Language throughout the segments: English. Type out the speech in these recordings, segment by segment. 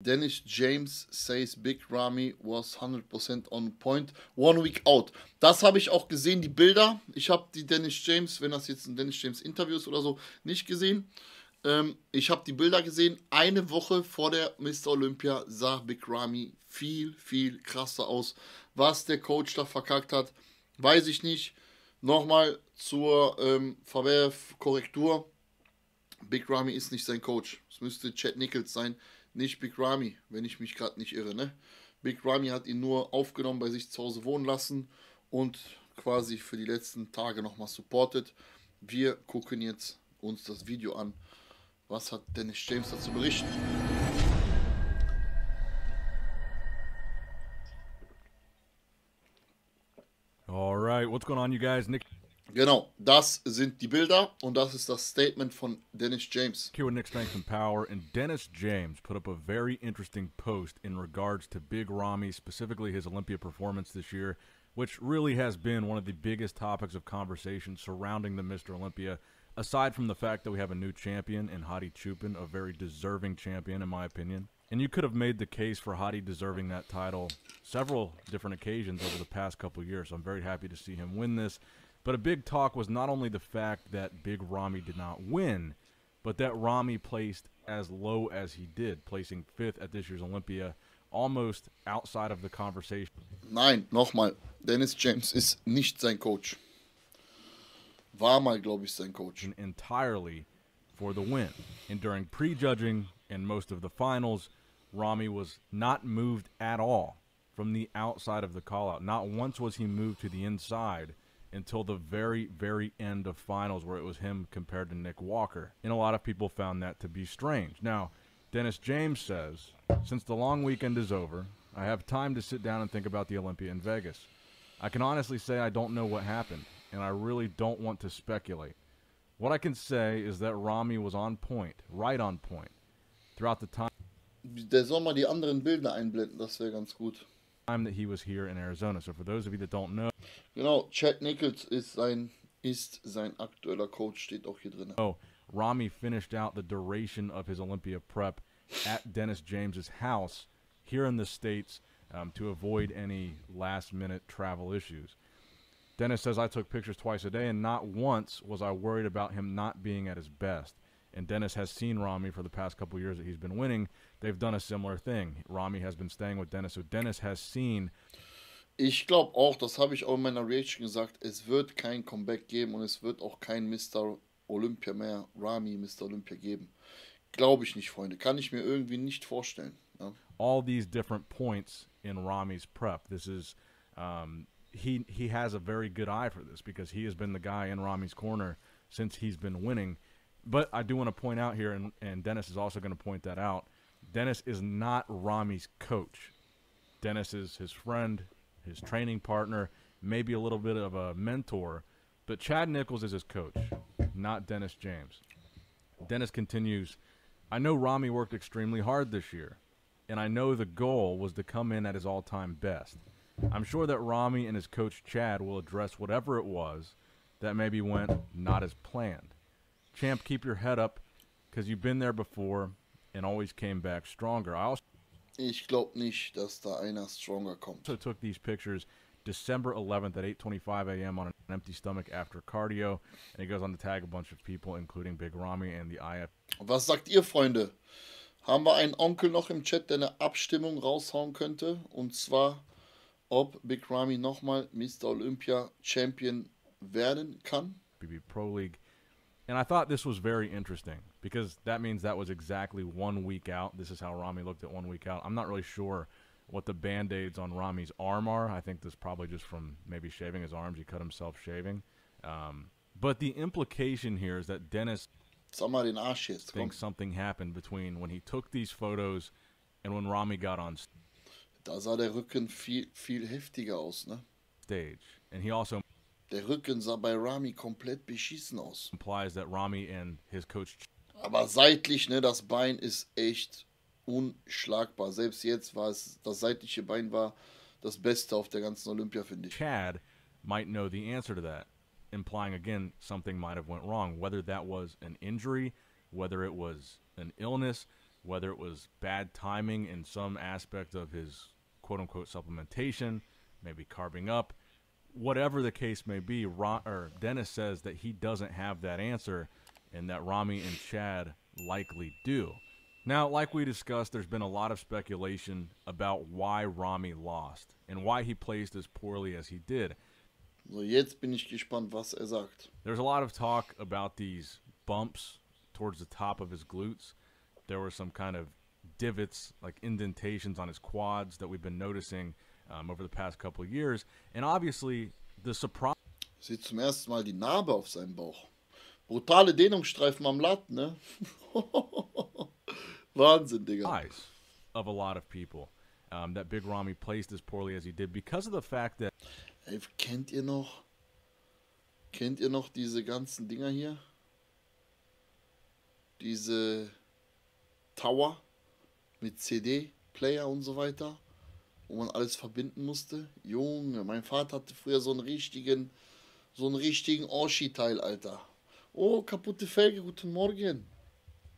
Dennis James says Big Ramy was 100% on point. 1 week out. Das habe ich auch gesehen, die Bilder. Ich habe die Dennis James, wenn das jetzt ein Dennis James Interview ist oder so, nicht gesehen. Ich habe die Bilder gesehen. Eine Woche vor der Mr. Olympia sah Big Ramy viel, viel krasser aus. Was der Coach da verkackt hat, weiß ich nicht. Nochmal zur Korrektur. Big Ramy ist nicht sein Coach. Es müsste Chad Nichols sein, nicht Big Ramy, wenn ich mich gerade nicht irre. Ne? Big Ramy hat ihn nur aufgenommen, bei sich zu Hause wohnen lassen und quasi für die letzten Tage nochmal supportet. Wir gucken jetzt uns das Video an. Was hat Dennis James dazu berichten? All right, what's going on, you guys? Nick Genau, das sind die Bilder und das ist das Statement von Dennis James. here with Nick Strength and Power, and Dennis James put up a very interesting post in regards to Big Ramy, specifically his Olympia performance this year, which really has been one of the biggest topics of conversation surrounding the Mr. Olympia, aside from the fact that we have a new champion in Hadi Choopan, a very deserving champion in my opinion. And you could have made the case for Hadi deserving that title several different occasions over the past couple years, so I'm very happy to see him win this. But a big talk was not only the fact that Big Ramy did not win, but that Ramy placed as low as he did, placing 5th at this year's Olympia, almost outside of the conversation. Nein, nochmal, Dennis James ist nicht sein Coach. War mal, glaube ich, sein Coach. Entirely for the win. And during prejudging and most of the finals, Ramy was not moved at all from the outside of the call-out. Not once was he moved to the inside until the very, very end of finals, where it was him compared to Nick Walker. And a lot of people found that to be strange. Now, Dennis James says, since the long weekend is over, I have time to sit down and think about the Olympia in Vegas. I can honestly say I don't know what happened, and I really don't want to speculate. What I can say is that Ramy was on point, right on point, throughout the time Der soll mal die anderen Bilder einblenden, das wäre ganz gut. that he was here in Arizona. So for those of you that don't know, Genau, Chad Nichols ist sein aktueller Coach, steht auch hier drin. Ramy finished out the duration of his Olympia prep at Dennis James's house here in the States to avoid any last-minute travel issues. Dennis says, I took pictures twice a day, and not once was I worried about him not being at his best. And Dennis has seen Ramy for the past couple years that he's been winning. They've done a similar thing. Ramy has been staying with Dennis, so Dennis has seen. Ich glaube auch, das habe ich auch in meiner Reaction gesagt, es wird kein Comeback geben und es wird auch kein Mr. Olympia mehr, Ramy Mr. Olympia geben. Glaube ich nicht, Freunde. Kann ich mir irgendwie nicht vorstellen. Ja. All these different points in Ramy's prep. This is, he has a very good eye for this because he has been the guy in Ramy's corner since he's been winning. But I do want to point out here, and Dennis is also going to point that out, Dennis is not Ramy's coach. Dennis is his friend, his training partner, maybe a little bit of a mentor, but Chad Nichols is his coach, not Dennis James. Dennis continues, I know Ramy worked extremely hard this year, and I know the goal was to come in at his all-time best. I'm sure that Ramy and his coach Chad will address whatever it was that maybe went not as planned. Champ, keep your head up, because you've been there before and always came back stronger. Ich glaube nicht, dass da einer stronger kommt. Also took these pictures December 11th at 8:25 a.m. on an empty stomach after cardio, and he goes on to tag a bunch of people, including Big Ramy and the IF. Was sagt ihr, Freunde? Haben wir einen Onkel noch im Chat, der eine Abstimmung raushauen könnte? Und zwar, ob Big Ramy nochmal Mr. Olympia Champion werden kann? BB Pro League. And I thought this was very interesting because that means that was exactly 1 week out. This is how Ramy looked at 1 week out. I'm not really sure what the Band-Aids on Ramy's arm are. I think this is probably just from maybe shaving his arms. He cut himself shaving. But the implication here is that Dennis Sag mal den Arsch jetzt, komm. thinks something happened between when he took these photos and when Ramy got on Da sah der Rücken viel heftiger aus, ne? stage. And he also Der Rücken sah bei Ramy komplett beschissen aus. implies that Ramy and his coach Aber seitlich, ne, das Bein ist echt unschlagbar. Selbst jetzt war es, das seitliche Bein war das Beste auf der ganzen Olympia, finde ich. Chad might know the answer to that, implying again something might have went wrong, whether that was an injury, whether it was an illness. whether it was bad timing in some aspect of his quote-unquote supplementation, maybe carving up, whatever the case may be, Dennis says that he doesn't have that answer and that Ramy and Chad likely do. Now, like we discussed, there's been a lot of speculation about why Ramy lost and why he placed as poorly as he did. So, jetzt bin ich gespannt, was sagt. There's a lot of talk about these bumps towards the top of his glutes. There were some kind of divots, like indentations on his quads that we've been noticing over the past couple of years. And obviously, the surprise... Sieht zum ersten Mal die Narbe auf seinem Bauch. Brutale Dehnungsstreifen am Latt, ne? Wahnsinn, Digga. Of a lot of people that Big Ramy placed as poorly as he did because of the fact that... Ey, kennt ihr noch diese ganzen Dinger hier? Diese Tower mit CD-Player und so weiter, wo man alles verbinden musste? Junge, mein Vater hatte früher so einen richtigen Oschi-Teil, Alter. Oh, kaputte Felge, guten Morgen.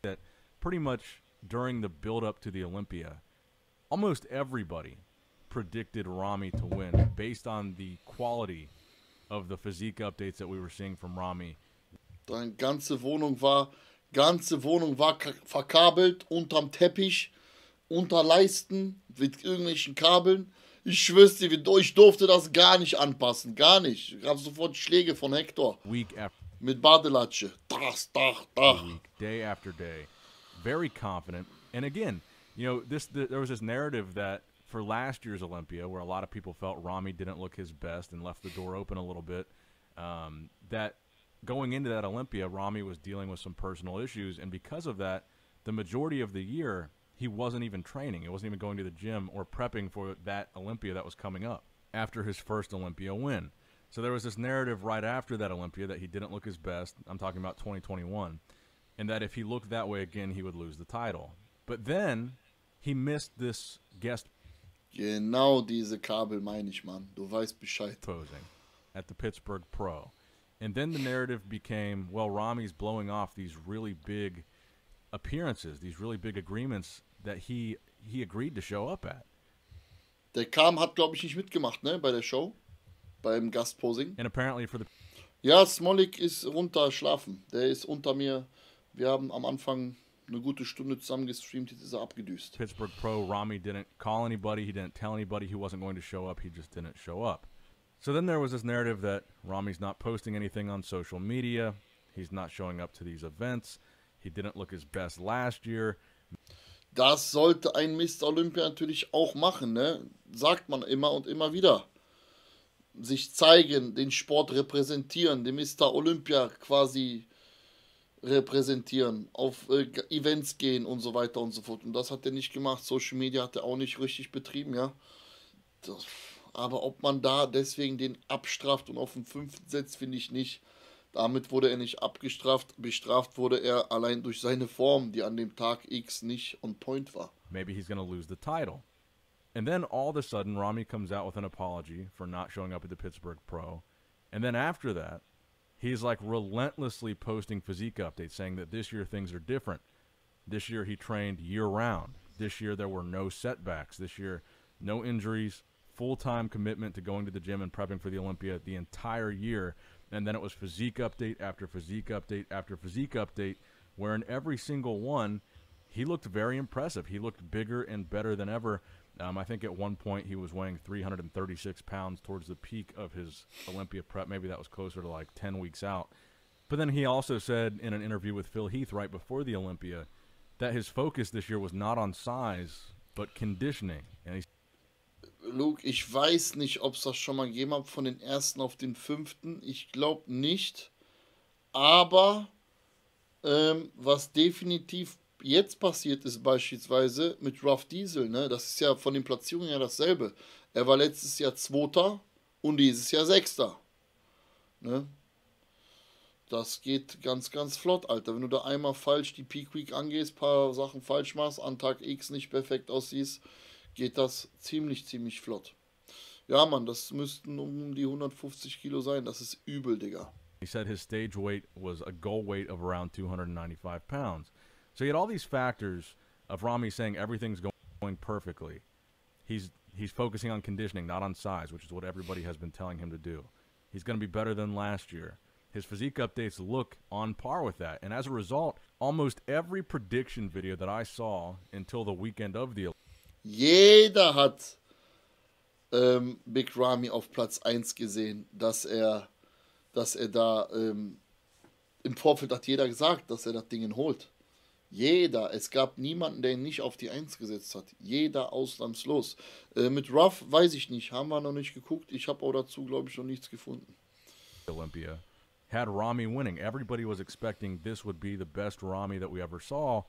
That pretty much during the build-up to the Olympia, almost everybody predicted Ramy to win based on the quality of the physique updates that we were seeing from Ramy. Deine ganze Wohnung war verkabelt unterm Teppich, unter Leisten mit irgendwelchen Kabeln. Ich schwör's dir, ich durfte das gar nicht anpassen, gar nicht. Ich gab sofort Schläge von Hector. Mit Badelatsche. Day after day. Very confident. And again, you know, there was this narrative that for last year's Olympia, where a lot of people felt Ramy didn't look his best and left the door open a little bit, that going into that Olympia, Ramy was dealing with some personal issues, and because of that, the majority of the year, he wasn't even training. He wasn't even going to the gym or prepping for that Olympia that was coming up after his first Olympia win. So there was this narrative right after that Olympia that he didn't look his best. I'm talking about 2021. And that if he looked that way again, he would lose the title. But then he missed this guest Genau diese Kabel meine ich, Mann. Du weißt Bescheid. Posing at the Pittsburgh Pro. And then the narrative became, well, Ramy's blowing off these really big appearances, these really big agreements that he agreed to show up at. Der hat, glaube ich, nicht mitgemacht, ne, bei der Show, beim Gastposing. And apparently for the... Ja, Smolik ist runter schlafen. Der ist unter mir. Wir haben am Anfang eine gute Stunde zusammen gestreamt, jetzt ist er abgedüst. Pittsburgh Pro, Ramy didn't call anybody, he didn't tell anybody he wasn't going to show up, he just didn't show up. So then there was this narrative that Ramy's not posting anything on social media, he's not showing up to these events, he didn't look his best last year. Das sollte ein Mr. Olympia natürlich auch machen, ne? Sagt man immer und immer wieder. Sich zeigen, den Sport repräsentieren, den Mr. Olympia quasi repräsentieren, auf Events gehen und so weiter und so fort. Und das hat er nicht gemacht. Social Media hat er auch nicht richtig betrieben, ja. Aber ob man da deswegen den abstraft und auf den 5. setzt, finde ich nicht. Damit wurde er nicht abgestraft. Bestraft wurde er allein durch seine Form, die an dem Tag X nicht on point war. Maybe he's going to lose the title. And then all of a sudden, Ramy comes out with an apology for not showing up at the Pittsburgh Pro. And then after that, he's like relentlessly posting physique updates saying that this year things are different. This year he trained year-round. This year there were no setbacks. This year, no injuries, full-time commitment to going to the gym and prepping for the Olympia the entire year. And then it was physique update after physique update after physique update, where in every single one, he looked very impressive. He looked bigger and better than ever. I think at one point he was weighing 336 pounds towards the peak of his Olympia prep. Maybe that was closer to like 10 weeks out. But then he also said in an interview with Phil Heath right before the Olympia that his focus this year was not on size, but conditioning. And Luke, ich weiß nicht, ob es das schon mal gegeben hat, von den 1. auf den 5. Ich glaube nicht. Aber was definitiv jetzt passiert ist beispielsweise mit Ruff Diesel, ne? Das ist ja von den Platzierungen ja dasselbe. Er war letztes Jahr 2. und dieses Jahr 6. Ne? Das geht ganz, ganz flott, Alter. Wenn du da einmal falsch die Peak Week angehst, paar Sachen falsch machst, an Tag X nicht perfekt aussiehst, geht das ziemlich, ziemlich flott. Ja, Mann, das müssten um die 150 Kilo sein. Das ist übel, Digga. He said his stage weight was a goal weight of around 295 pounds. So he had all these factors of Rami saying everything's going perfectly. He's focusing on conditioning, not on size, which is what everybody has been telling him to do. He's going to be better than last year. His physique updates look on par with that. And as a result, almost every prediction video that I saw until the weekend of the Jeder hat Big Ramy auf Platz 1 gesehen, dass er da im Vorfeld hat jeder gesagt, dass er das Ding holt. Jeder. Es gab niemanden, der ihn nicht auf die 1 gesetzt hat. Jeder ausnahmslos. Mit Ruff weiß ich nicht. Haben wir noch nicht geguckt. Ich habe auch dazu, glaube ich, noch nichts gefunden. Olympia had Ramy winning. Everybody was expecting this would be the best Ramy that we ever saw.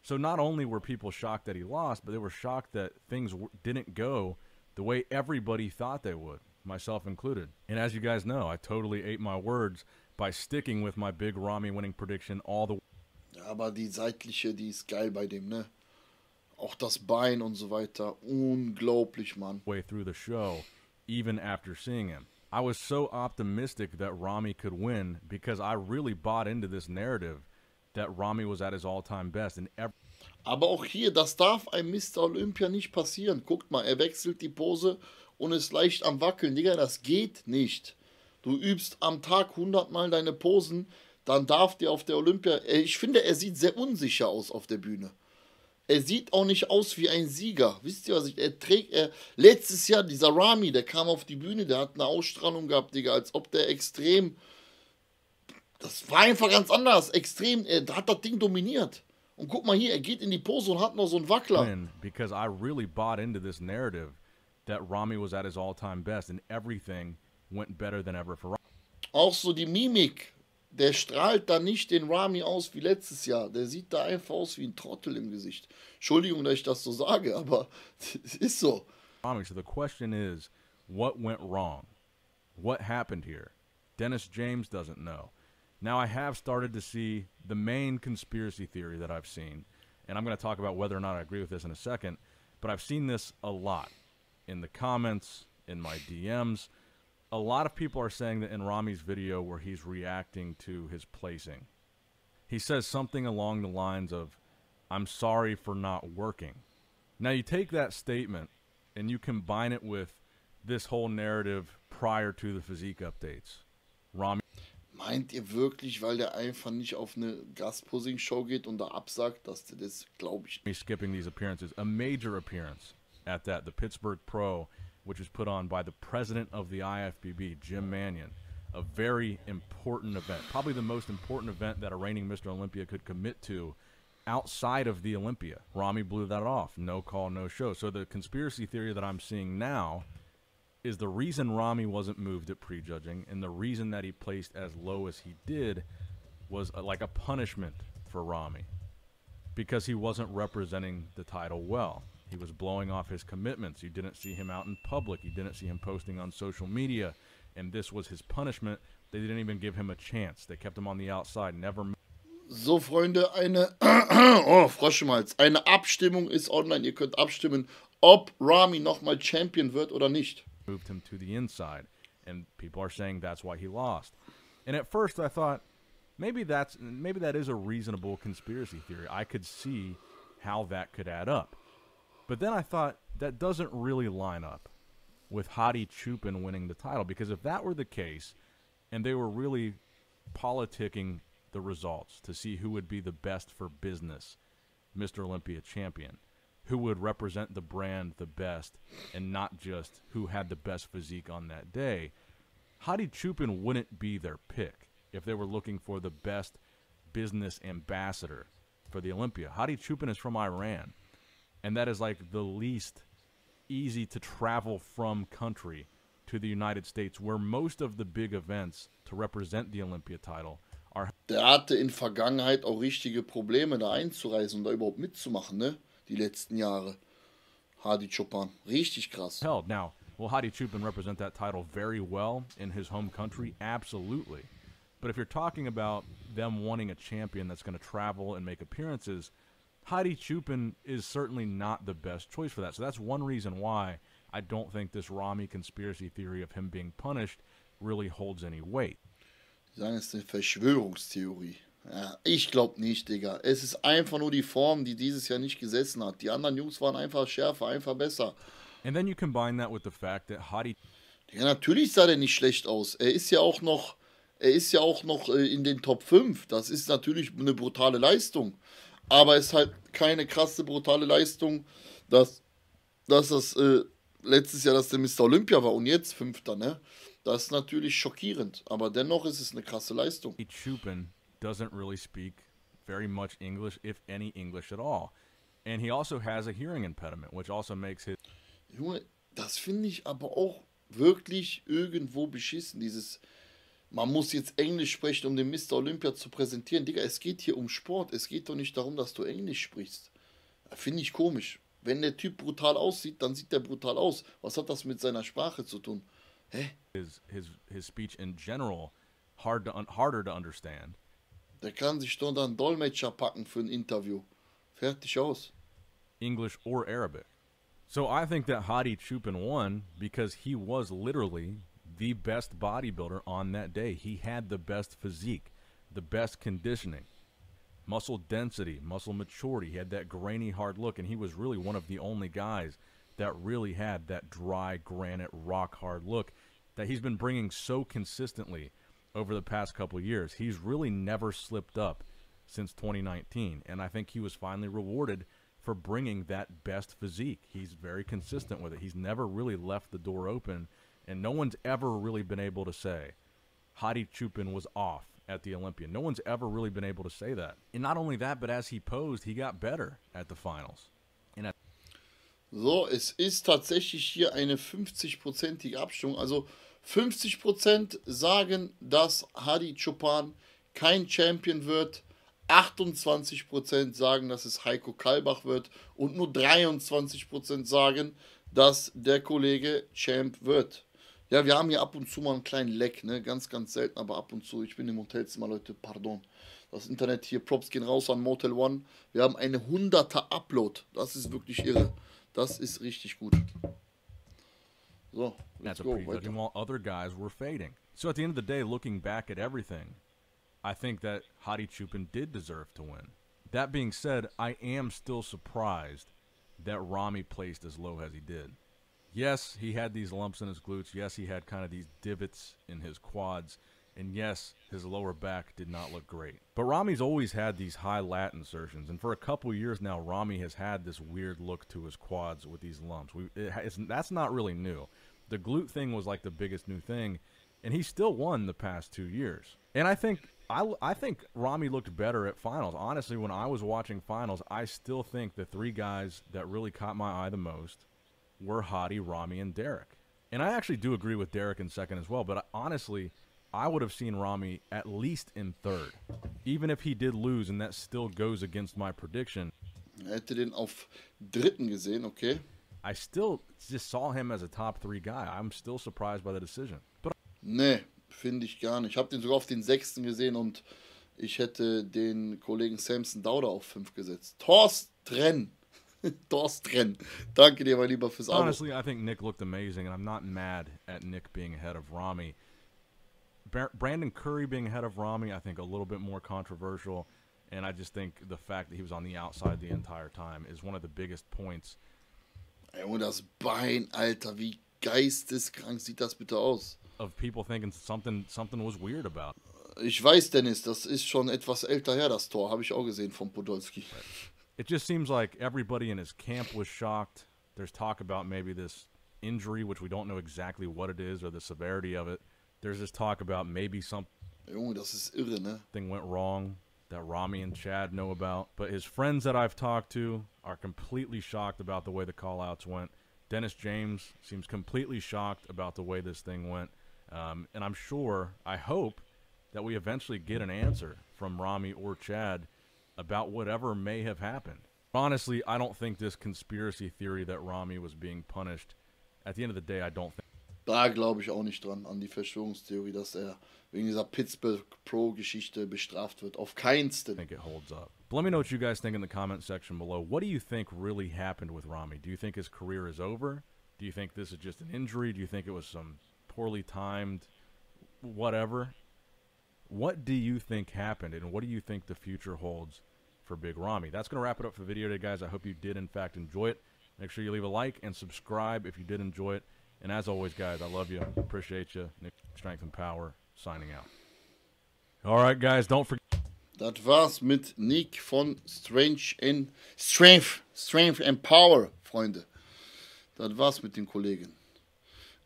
So not only were people shocked that he lost, but they were shocked that things didn't go the way everybody thought they would, myself included. And as you guys know, I totally ate my words by sticking with my big Ramy winning prediction all the Ja, aber die seitliche, die ist geil bei dem, ne? Auch das Bein und so weiter. Unglaublich, Mann. way through the show, even after seeing him. I was so optimistic that Ramy could win because I really bought into this narrative that Ramy was at his all-time best. And Aber auch hier, das darf einem Mr. Olympia nicht passieren. Guckt mal, er wechselt die Pose und ist leicht am Wackeln. Digga, das geht nicht. Du übst am Tag 100 Mal deine Posen, dann darf dir auf der Olympia... Ich finde, er sieht sehr unsicher aus auf der Bühne. Er sieht auch nicht aus wie ein Sieger. Wisst ihr, was ich... letztes Jahr, dieser Ramy, der kam auf die Bühne, der hat eine Ausstrahlung gehabt, Digga, als ob der extrem... Das war einfach ganz anders. Extrem, er hat das Ding dominiert. Und guck mal hier, er geht in die Pose und hat noch so einen Wackler. because I really bought into this narrative that Ramy was at his all-time best and everything went better than ever for Ramy. Auch so die Mimik. Der strahlt da nicht den Ramy aus wie letztes Jahr. Der sieht da einfach aus wie ein Trottel im Gesicht. Entschuldigung, dass ich das so sage, aber es ist so. So the question is, what went wrong? What happened here? Dennis James doesn't know. Now I have started to see the main conspiracy theory that I've seen, and I'm going to talk about whether or not I agree with this in a second, but I've seen this a lot in the comments, in my DMs. A lot of people are saying that in Ramy's video where he's reacting to his placing, he says something along the lines of, "I'm sorry for not working." Now you take that statement and you combine it with this whole narrative prior to the physique updates. Ramy Meint ihr wirklich, weil der einfach nicht auf eine Gastposing-Show geht und da absagt, dass der das, glaube ich nicht. skipping these appearances, a major appearance at that, the Pittsburgh Pro, which was put on by the president of the IFBB, Jim Mannion, a very important event, probably the most important event that a reigning Mr. Olympia could commit to outside of the Olympia. Ramy blew that off, no call, no show. So the conspiracy theory that I'm seeing now is the reason Ramy wasn't moved at prejudging and the reason that he placed as low as he did was like a punishment for Ramy because he wasn't representing the title well. He was blowing off his commitments. You didn't see him out in public. You didn't see him posting on social media. And this was his punishment. They didn't even give him a chance. They kept him on the outside, never. So, Freunde, oh, Froschmalz. Eine Abstimmung ist online. Ihr könnt abstimmen, ob Ramy nochmal Champion wird oder nicht. Moved him to the inside. And people are saying that's why he lost. And at first I thought, maybe that is a reasonable conspiracy theory. I could see how that could add up. But then I thought that doesn't really line up with Hadi Chupin winning the title, because if that were the case and they were really politicking the results to see who would be the best for business, Mr. Olympia champion, who would represent the brand the best and not just who had the best physique on that day, Hadi Chupin wouldn't be their pick if they were looking for the best business ambassador for the Olympia. Hadi Chupin is from Iran. And that is like the least easy to travel from country to the United States, where most of the big events to represent the Olympia title are. Der hatte in Vergangenheit auch richtige Probleme, da einzureisen und da überhaupt mitzumachen, ne? Die letzten Jahre. Hadi Chupin. Richtig krass. Held. Now, will Hadi Chupin represent that title very well in his home country? Absolutely. But if you're talking about them wanting a champion that's going to travel and make appearances, Hadi Chupin is certainly not the best choice for that. So that's one reason why I don't think this Ramy conspiracy theory of him being punished really holds any weight. Die sagen, es ist eine Verschwörungstheorie. Ja, ich glaube nicht, Digga. Es ist einfach nur die Form, die dieses Jahr nicht gesessen hat. Die anderen Jungs waren einfach schärfer, einfach besser. And then you combine that with the fact that Hadi Ja, natürlich sah der nicht schlecht aus. Er ist ja auch noch in den Top 5. Das ist natürlich eine brutale Leistung. Aber es ist halt keine krasse, brutale Leistung, dass, dass das letztes Jahr, dass der Mr. Olympia war und jetzt Fünfter, ne? Das ist natürlich schockierend. Aber dennoch ist es eine krasse Leistung. Chupin doesn't really speak very much English, if any English at all. And he also has a hearing impediment, which also makes his Junge, das finde ich aber auch wirklich irgendwo beschissen. Man muss jetzt Englisch sprechen, um den Mr. Olympia zu präsentieren. Digga, es geht hier um Sport. Es geht doch nicht darum, dass du Englisch sprichst. Finde ich komisch. Wenn der Typ brutal aussieht, dann sieht der brutal aus. Was hat das mit seiner Sprache zu tun? Hä? his speech in general harder to understand. Der kann sich doch dann einen Dolmetscher packen für ein Interview. Fertig aus. English or Arabic. So I think that Hadi Chupin won because he was literally the best bodybuilder on that day. He had the best physique, the best conditioning, muscle density, muscle maturity. He had that grainy, hard look, and he was really one of the only guys that really had that dry, granite, rock hard look that he's been bringing so consistently over the past couple of years. He's really never slipped up since 2019, and I think he was finally rewarded for bringing that best physique. He's very consistent with it. He's never really left the door open, and no one's ever really been able to say Hadi Chupin was off at the Olympia. No one's ever really been able to say that. And not only that, but as he posed, he got better at the finals. So, es ist tatsächlich hier eine 50-prozentige Abstimmung. Also 50% sagen, dass Hadi Choopan kein Champion wird. 28% sagen, dass es Heiko Kalbach wird. Und nur 23% sagen, dass der Kollege Champ wird. Ja, wir haben hier ab und zu mal einen kleinen Leck, ne? Ganz, ganz selten, aber ab und zu. Ich bin im Hotelzimmer, Leute, pardon. Das Internet hier, Props gehen raus an Motel One. Wir haben eine 100er Upload. Das ist wirklich irre. Das ist richtig gut. So, let's That's a go. pretty good Weiter. game while other guys were fading. So at the end of the day, looking back at everything, I think that Hadi Chupin did deserve to win. That being said, I am still surprised that Rami placed as low as he did. Yes, he had these lumps in his glutes. Yes, he had kind of these divots in his quads. And yes, his lower back did not look great. But Rami's always had these high lat insertions. And for a couple years now, Rami has had this weird look to his quads with these lumps. That's not really new. The glute thing was like the biggest new thing. And he still won the past 2 years. And I think Rami looked better at finals. Honestly, when I was watching finals, I still think the three guys that really caught my eye the most were Hadi, Rami, and Derek. And I actually do agree with Derek in second as well, but honestly, I would have seen Rami at least in third. Even if he did lose, and that still goes against my prediction, Er hätte den auf dritten gesehen, okay. I still just saw him as a top 3 guy. I'm still surprised by the decision. But Nee, finde ich gar nicht. Ich habe den sogar auf den sechsten gesehen und ich hätte den Kollegen Samson Dauda auf 5 gesetzt. Torstren. Torstren. Danke dir, mein Lieber, fürs Abo. honestly, I think Nick looked amazing, and I'm not mad at Nick being ahead of Rami. Brandon Curry being ahead of Rami, I think a little bit more controversial, and I just think the fact that he was on the outside the entire time is one of the biggest points. Ey, und das Bein, Alter, wie geisteskrank sieht das bitte aus? Of people thinking something was weird about it. Ich weiß, Dennis, das ist schon etwas älter her, das Tor. Habe ich auch gesehen von Podolski. It just seems like everybody in his camp was shocked. There's talk about maybe this injury, which we don't know exactly what it is or the severity of it. There's this talk about maybe something Junge, das ist irre, ne? went wrong that Rami and Chad know about. But his friends that I've talked to are completely shocked about the way the call-outs went. Dennis James seems completely shocked about the way this thing went. And I'm sure, I hope, that we eventually get an answer from Rami or Chad about whatever may have happened. Honestly, I don't think this conspiracy theory that Rami was being punished, at the end of the day, I don't think Da glaube ich auch nicht dran, an die Verschwörungstheorie, dass er wegen dieser Pittsburgh Pro-Geschichte bestraft wird. Auf keinsten. it holds up. But let me know what you guys think in the comment section below. What do you think really happened with Rami? Do you think his career is over? Do you think this is just an injury? Do you think it was some poorly timed whatever? What do you think happened, and what do you think the future holds for Big Ramy? That's going to wrap it up for the video today, guys. I hope you did, in fact, enjoy it. Make sure you leave a like and subscribe if you did enjoy it. And as always, guys, I love you. Appreciate you. Nick, Strength and Power, signing out. All right, guys, don't forget. Das war's mit Nick von Strength and Power, Freunde. Das war's mit dem Kollegen.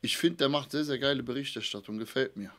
Ich finde, der macht sehr, sehr geile Berichterstattung. Gefällt mir.